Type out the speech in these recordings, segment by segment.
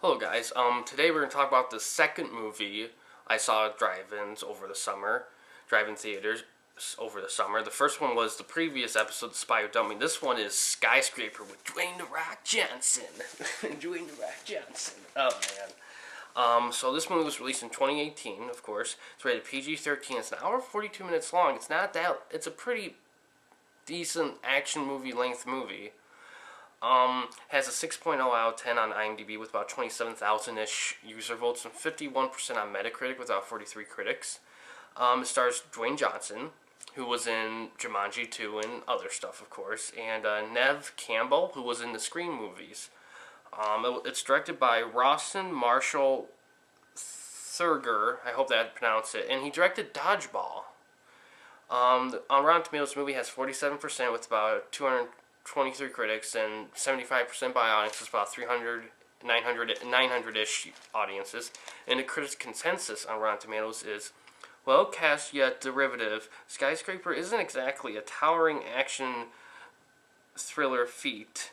Hello guys, today we're going to talk about the second movie I saw at drive-ins over the summer, drive-in theaters over the summer. The first one was the previous episode, The Spy Who Dumped Me. This one is Skyscraper with Dwayne "The Rock" Johnson. Dwayne "The Rock" Johnson. Oh man. So this movie was released in 2018, of course. It's rated PG-13. It's an hour and 42 minutes long. It's a pretty decent action movie length movie. Has a 6.0 out of 10 on IMDb with about 27,000-ish user votes and 51% on Metacritic with about 43 critics. It stars Dwayne Johnson, who was in Jumanji 2 and other stuff, of course, and Neve Campbell, who was in the Scream movies. It's directed by Rawson Marshall Thurger, I hope that I pronounced it, and he directed Dodgeball. On Rotten Tomatoes, the movie has 47% with about 223 critics and 75% by audiences, about 900-ish audiences. And the critics' consensus on Rotten Tomatoes is, well cast yet derivative, Skyscraper isn't exactly a towering action thriller feat,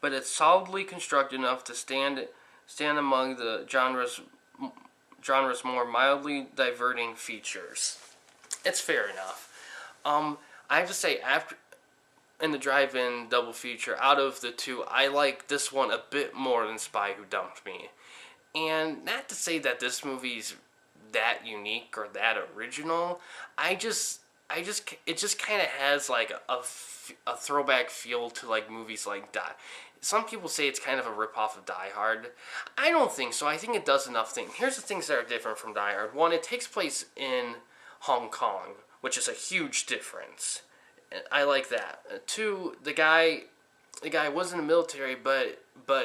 but it's solidly constructed enough to stand among the genre's more mildly diverting features. It's fair enough. I have to say, in the drive-in double feature, out of the two, I like this one a bit more than Spy Who Dumped Me. And not to say that this movie's that unique or that original. It just kind of has like a throwback feel to like movies like Die. Some people say it's kind of a ripoff of Die Hard. I don't think so. I think it does enough things. Here's the things that are different from Die Hard. One, it takes place in Hong Kong, which is a huge difference. I like that. Two, the guy was in the military, but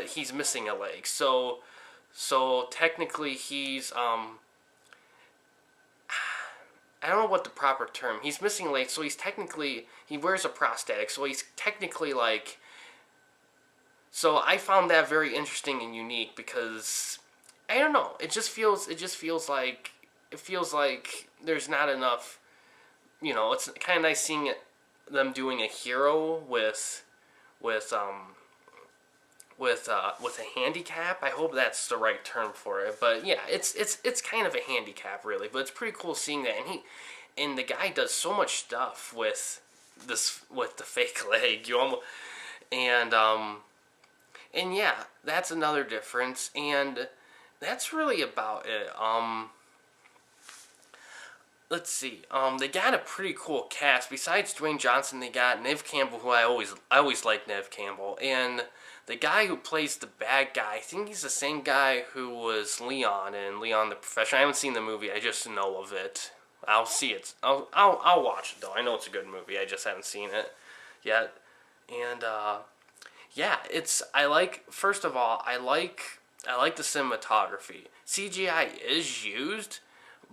he's missing a leg. So technically he's I don't know what the proper term. He's missing a leg, so he wears a prosthetic. So he's technically like. So I found that very interesting and unique because I don't know. It feels like there's not enough. It's kind of nice seeing them doing a hero with a handicap. I hope that's the right term for it. But yeah, it's kind of a handicap really. But it's pretty cool seeing that. And the guy does so much stuff with the fake leg. And yeah, that's another difference. And that's really about it. Let's see. They got a pretty cool cast. Besides Dwayne Johnson, they got Neve Campbell, who I always like Neve Campbell, and the guy who plays the bad guy. I think he's the same guy who was Leon in Leon the Professional. I haven't seen the movie. I just know of it. I'll see it. I'll watch it though. I know it's a good movie. I just haven't seen it yet. And yeah, First of all, I like the cinematography. CGI is used,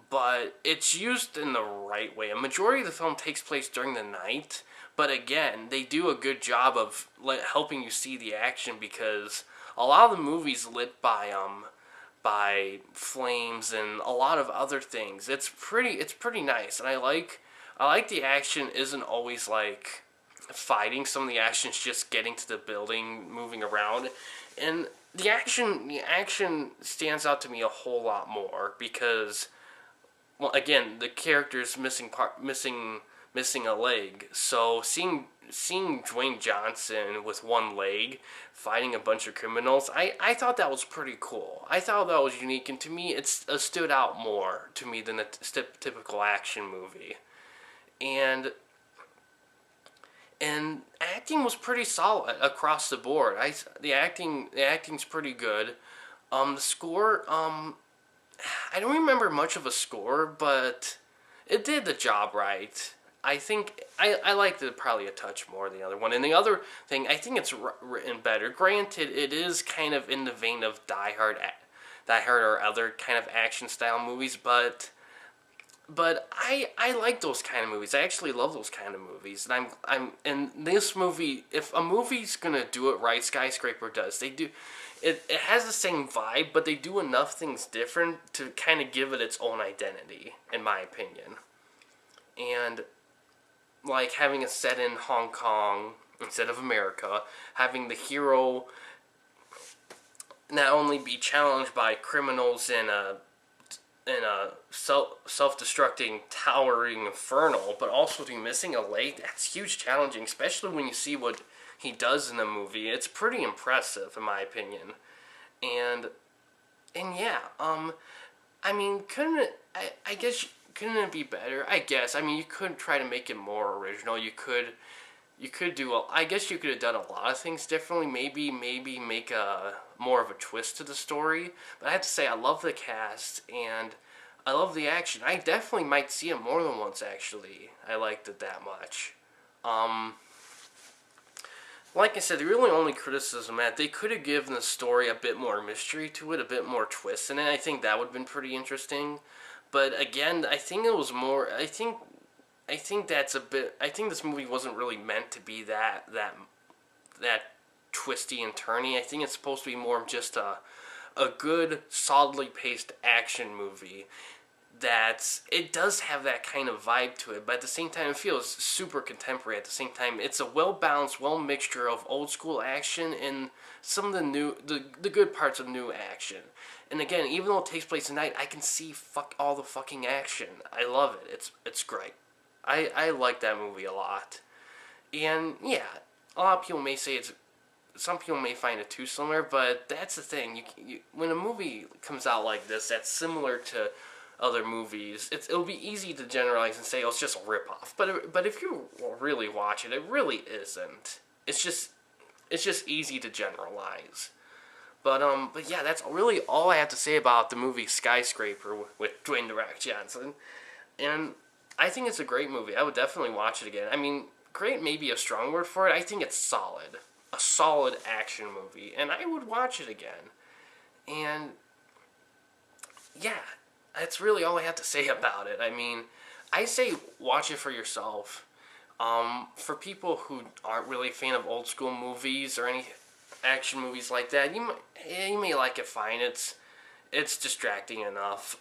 but it's used in the right way. A majority of the film takes place during the night, but again, they do a good job of helping you see the action because a lot of the movie's lit by flames and a lot of other things. It's pretty nice, and I like the action isn't always like fighting. Some of the action's just getting to the building, moving around, and the action stands out to me a whole lot more because, well, again, the character's missing a leg. So seeing Dwayne Johnson with one leg fighting a bunch of criminals, I thought that was pretty cool. I thought that was unique, and to me, it stood out more to me than a typical action movie. And acting was pretty solid across the board. The acting's pretty good. The score, I don't remember much of a score, but it did the job right. I think I liked it probably a touch more than the other one. And the other thing, I think it's written better. Granted, it is kind of in the vein of Die Hard or other kind of action style movies, but I like those kind of movies. I actually love those kind of movies. And this movie, if a movie's gonna do it right, Skyscraper does. They do. It has the same vibe, but they do enough things different to kind of give it its own identity, in my opinion. And like having it set in Hong Kong instead of America, having the hero not only be challenged by criminals in a self-destructing, towering inferno, but also to be missing a leg. That's huge challenging, especially when you see what he does in the movie. It's pretty impressive, in my opinion. And yeah, I mean, I guess, couldn't it be better? I guess. I mean, you could try to make it more original. You could do, I guess you could have done a lot of things differently. Maybe make a more of a twist to the story. But I have to say, I love the cast, and I love the action. I definitely might see it more than once, actually. I liked it that much. Like I said, the really only criticism that they could have given the story a bit more mystery to it, a bit more twist in it. I think that would have been pretty interesting. But again, I think it was more. I think that's a bit. I think this movie wasn't really meant to be that twisty and turny. I think it's supposed to be more of just a good, solidly paced action movie. It does have that kind of vibe to it, but at the same time, it feels super contemporary. At the same time, it's a well balanced, well mixture of old school action and some of the good parts of new action. And again, even though it takes place at night, I can see all the fucking action. I love it. It's great. I like that movie a lot. And yeah, a lot of people may say some people may find it too similar, but that's the thing. When a movie comes out like this, that's similar to other movies, it'll be easy to generalize and say, oh, it's just a ripoff. But if you really watch it, it really isn't. It's just easy to generalize. But yeah, that's really all I have to say about the movie Skyscraper with Dwayne "The Rock" Johnson. And I think it's a great movie. I would definitely watch it again. I mean, great may be a strong word for it. I think it's solid. A solid action movie. And I would watch it again. And yeah, that's really all I have to say about it. I mean, I say watch it for yourself. For people who aren't really a fan of old school movies or any action movies like that, you may like it fine. It's distracting enough.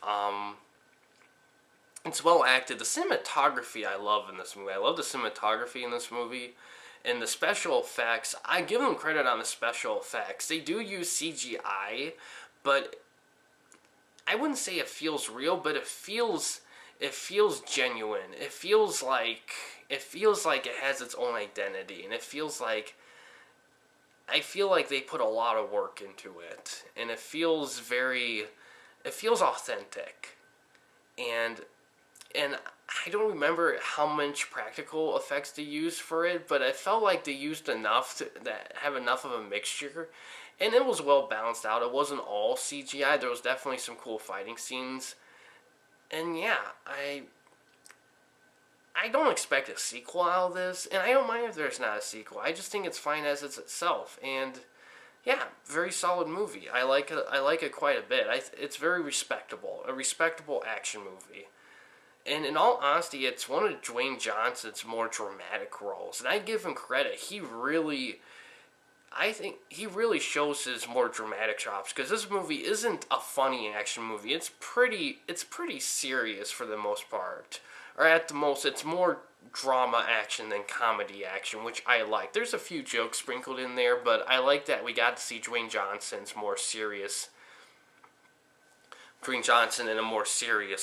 It's well acted. The cinematography I love in this movie. I love the cinematography in this movie. And the special effects, I give them credit on the special effects. They do use CGI, but I wouldn't say it feels real, but it feels genuine. It feels like it has its own identity, and I feel like they put a lot of work into it, and it feels authentic. And I don't remember how much practical effects they used for it, but I felt like they used enough that have enough of a mixture. And it was well balanced out. It wasn't all CGI. There was definitely some cool fighting scenes. And yeah, I don't expect a sequel out of this. And I don't mind if there's not a sequel. I just think it's fine as it's itself. And yeah, very solid movie. I like it quite a bit. It's very respectable. A respectable action movie. And in all honesty, it's one of Dwayne Johnson's more dramatic roles. And I give him credit. I think he really shows his more dramatic chops, because this movie isn't a funny action movie. It's pretty serious for the most part. Or at the most, it's more drama action than comedy action, which I like. There's a few jokes sprinkled in there, but I like that we got to see Dwayne Johnson in a more serious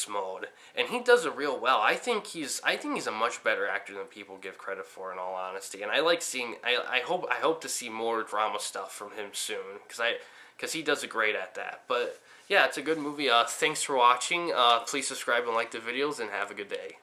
mode, and he does it real well. I think he's a much better actor than people give credit for, in all honesty. And I like seeing. I hope to see more drama stuff from him soon, because he does it great at that. But yeah, it's a good movie. Thanks for watching. Please subscribe and like the videos, and have a good day.